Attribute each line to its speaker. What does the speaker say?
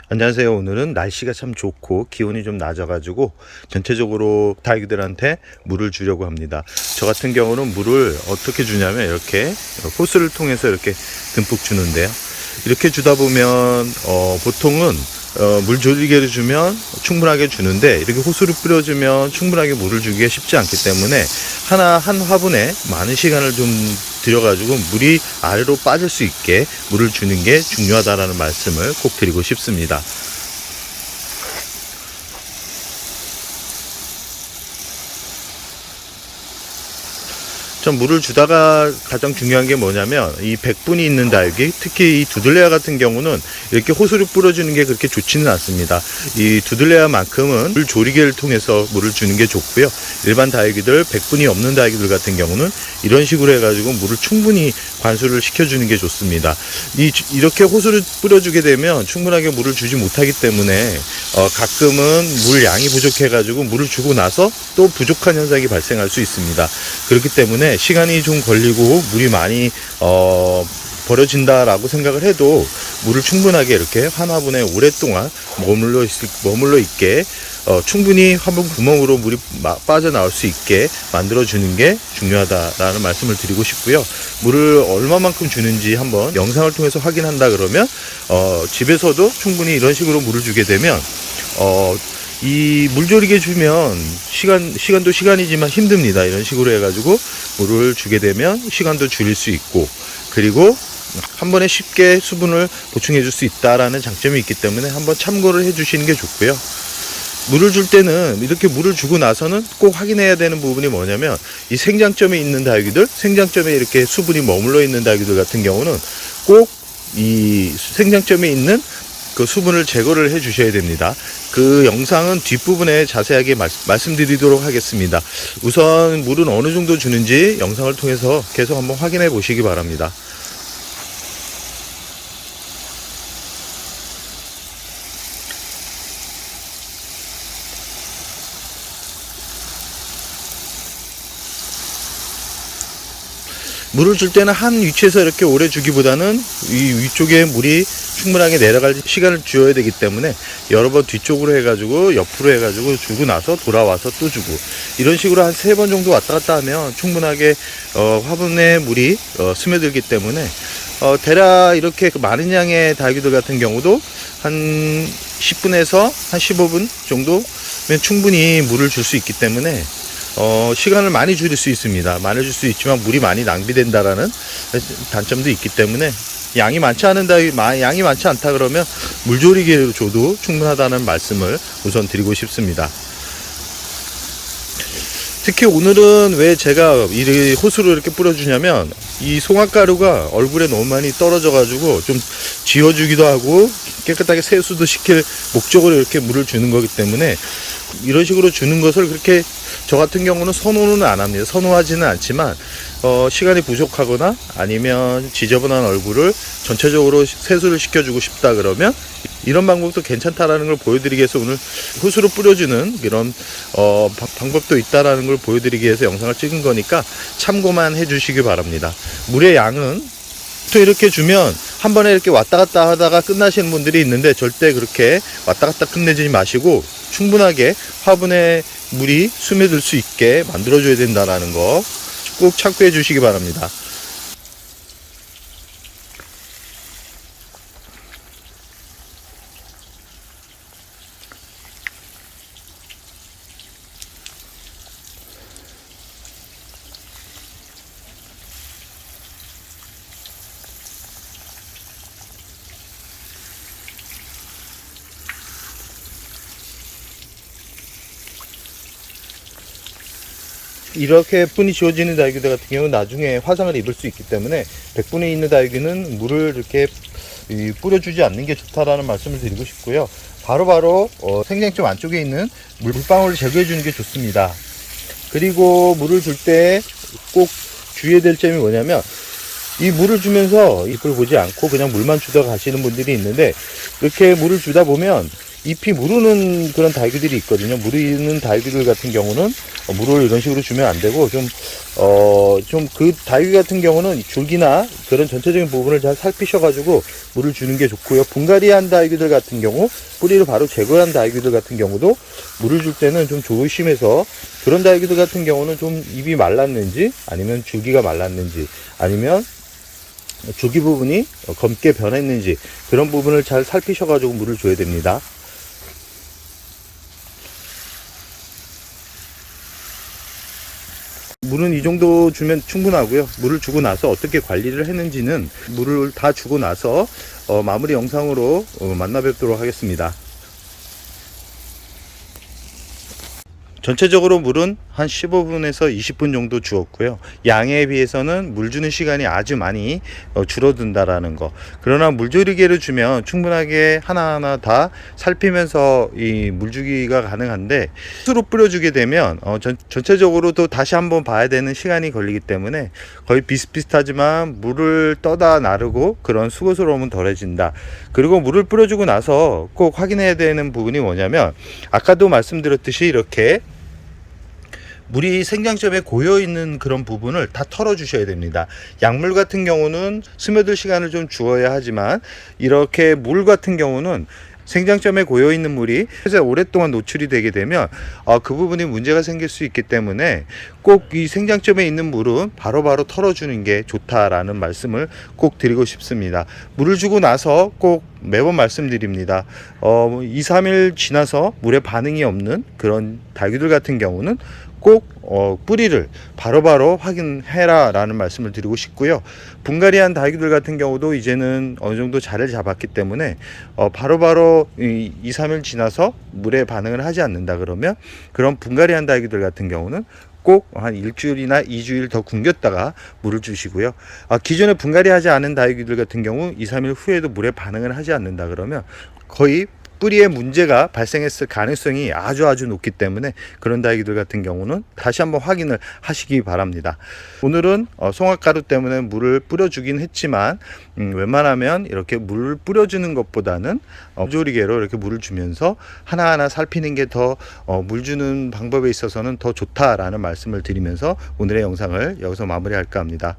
Speaker 1: 안녕하세요. 오늘은 날씨가 참 좋고 기온이 좀 낮아가지고 전체적으로 다육이들한테 물을 주려고 합니다. 저 같은 경우는 물을 어떻게 주냐면 이렇게 호스를 통해서 이렇게 듬뿍 주는데요. 이렇게 주다 보면 보통은 물조리개를 주면 충분하게 주는데 이렇게 호스를 뿌려주면 충분하게 물을 주기가 쉽지 않기 때문에 한 화분에 많은 시간을 좀 들여가지고 물이 아래로 빠질 수 있게 물을 주는 게 중요하다라는 말씀을 꼭 드리고 싶습니다. 전 물을 주다가 가장 중요한 게 뭐냐면 이 백분이 있는 다육이, 특히 이 두들레아 같은 경우는 이렇게 호수를 뿌려주는 게 그렇게 좋지는 않습니다. 이 두들레아만큼은 물 조리개를 통해서 물을 주는 게 좋고요. 일반 다육이들, 백분이 없는 다육이들 같은 경우는 이런 식으로 해가지고 물을 충분히 관수를 시켜주는 게 좋습니다. 이렇게 호수를 뿌려주게 되면 충분하게 물을 주지 못하기 때문에 가끔은 물 양이 부족해가지고 물을 주고 나서 또 부족한 현상이 발생할 수 있습니다. 그렇기 때문에 시간이 좀 걸리고 물이 많이 버려진다라고 생각을 해도 물을 충분하게 이렇게 한 화분에 오랫동안 머물러 있게 충분히 화분 구멍으로 물이 빠져나올 수 있게 만들어주는 게 중요하다라는 말씀을 드리고 싶고요. 물을 얼마만큼 주는지 한번 영상을 통해서 확인한다 그러면 집에서도 충분히 이런 식으로 물을 주게 되면 이 물조리개 주면 시간도 시간이지만 힘듭니다. 이런 식으로 해가지고 물을 주게 되면 시간도 줄일 수 있고, 그리고 한 번에 쉽게 수분을 보충해 줄 수 있다라는 장점이 있기 때문에 한번 참고를 해 주시는 게 좋고요. 물을 줄 때는 이렇게 물을 주고 나서는 꼭 확인해야 되는 부분이 뭐냐면 이 생장점에 있는 다육이들, 생장점에 이렇게 수분이 머물러 있는 다육이들 같은 경우는 꼭 이 생장점에 있는 그 수분을 제거를 해 주셔야 됩니다. 그 영상은 뒷부분에 자세하게 말씀드리도록 하겠습니다. 우선 물은 어느 정도 주는지 영상을 통해서 계속 한번 확인해 보시기 바랍니다. 물을 줄 때는 한 위치에서 이렇게 오래 주기보다는 이 위쪽에 물이 충분하게 내려갈 시간을 주어야 되기 때문에 여러 번 뒤쪽으로 해가지고 옆으로 해가지고 주고 나서 돌아와서 또 주고, 이런 식으로 한 3번 정도 왔다 갔다 하면 충분하게 화분에 물이 스며들기 때문에 대략 이렇게 많은 양의 다육이들 같은 경우도 한 10분에서 한 15분 정도면 충분히 물을 줄 수 있기 때문에 시간을 많이 줄일 수 있습니다. 많이 줄 수 있지만 물이 많이 낭비된다라는 단점도 있기 때문에 양이 많지 않다 그러면 물조리개로 줘도 충분하다는 말씀을 우선 드리고 싶습니다. 특히 오늘은 왜 제가 이 호수로 이렇게 뿌려주냐면 이 송화가루가 얼굴에 너무 많이 떨어져 가지고 좀 지워주기도 하고 깨끗하게 세수도 시킬 목적으로 이렇게 물을 주는 거기 때문에 이런 식으로 주는 것을 그렇게 저 같은 경우는 선호는 안 합니다. 선호하지는 않지만 시간이 부족하거나 아니면 지저분한 얼굴을 전체적으로 세수를 시켜주고 싶다 그러면 이런 방법도 괜찮다라는 걸 보여드리기 위해서 오늘 호수로 뿌려주는 이런 방법도 있다라는 걸 보여드리기 위해서 영상을 찍은 거니까 참고만 해주시기 바랍니다. 물의 양은 또 이렇게 주면 한 번에 이렇게 왔다 갔다 하다가 끝나시는 분들이 있는데 절대 그렇게 왔다 갔다 끝내지 마시고 충분하게 화분에 물이 스며들 수 있게 만들어줘야 된다는 거 꼭 참고해 주시기 바랍니다. 이렇게 분이 지워지는 다육이들 같은 경우는 나중에 화상을 입을 수 있기 때문에 백분에 있는 다육이는 물을 이렇게 뿌려주지 않는 게 좋다라는 말씀을 드리고 싶고요. 바로바로 생장점 안쪽에 있는 물방울을 제거해 주는 게 좋습니다. 그리고 물을 줄 때 꼭 주의해야 될 점이 뭐냐면 이 물을 주면서 잎을 보지 않고 그냥 물만 주다가 가시는 분들이 있는데 이렇게 물을 주다 보면 잎이 무르는 그런 다육이들이 있거든요. 무르는 다육이들 같은 경우는 물을 이런 식으로 주면 안 되고, 좀 그 다육이 같은 경우는 줄기나 그런 전체적인 부분을 잘 살피셔가지고 물을 주는 게 좋고요. 분갈이한 다육이들 같은 경우, 뿌리를 바로 제거한 다육이들 같은 경우도 물을 줄 때는 좀 조심해서, 그런 다육이들 같은 경우는 좀 잎이 말랐는지, 아니면 줄기가 말랐는지, 아니면 줄기 부분이 검게 변했는지, 그런 부분을 잘 살피셔가지고 물을 줘야 됩니다. 물은 이 정도 주면 충분하고요. 물을 주고 나서 어떻게 관리를 했는지는 물을 다 주고 나서 마무리 영상으로 만나 뵙도록 하겠습니다. 전체적으로 물은 한 15분에서 20분 정도 주었고요. 양에 비해서는 물 주는 시간이 아주 많이 줄어든다라는 거. 그러나 물조리개를 주면 충분하게 하나하나 다 살피면서 이 물주기가 가능한데, 스스로 뿌려주게 되면 전체적으로 또 다시 한번 봐야 되는 시간이 걸리기 때문에 거의 비슷비슷하지만 물을 떠다 나르고 그런 수고스러움은 덜해진다. 그리고 물을 뿌려주고 나서 꼭 확인해야 되는 부분이 뭐냐면, 아까도 말씀드렸듯이 이렇게 물이 생장점에 고여 있는 그런 부분을 다 털어 주셔야 됩니다. 약물 같은 경우는 스며들 시간을 좀 주어야 하지만, 이렇게 물 같은 경우는 생장점에 고여 있는 물이 그래서 오랫동안 노출이 되게 되면 그 부분이 문제가 생길 수 있기 때문에 꼭 이 생장점에 있는 물은 바로바로 털어주는 게 좋다라는 말씀을 꼭 드리고 싶습니다. 물을 주고 나서 꼭 매번 말씀드립니다. 2, 3일 지나서 물에 반응이 없는 그런 다육이들 같은 경우는 꼭 뿌리를 바로바로 확인해라 라는 말씀을 드리고 싶고요. 분갈이한 다육이들 같은 경우도 이제는 어느 정도 자리를 잡았기 때문에 바로바로 2, 3일 지나서 물에 반응을 하지 않는다 그러면, 그런 분갈이한 다육이들 같은 경우는 꼭 한 일주일이나 2주일 더 굶겼다가 물을 주시고요. 기존에 분갈이하지 않은 다육이들 같은 경우 2, 3일 후에도 물에 반응을 하지 않는다 그러면 거의 뿌리에 문제가 발생했을 가능성이 아주 높기 때문에, 그런 다육이들 같은 경우는 다시 한번 확인을 하시기 바랍니다. 오늘은 송화가루 때문에 물을 뿌려주긴 했지만 웬만하면 이렇게 물을 뿌려주는 것보다는 물조리개로 이렇게 물을 주면서 하나하나 살피는 게 더 물 주는 방법에 있어서는 더 좋다라는 말씀을 드리면서 오늘의 영상을 여기서 마무리할까 합니다.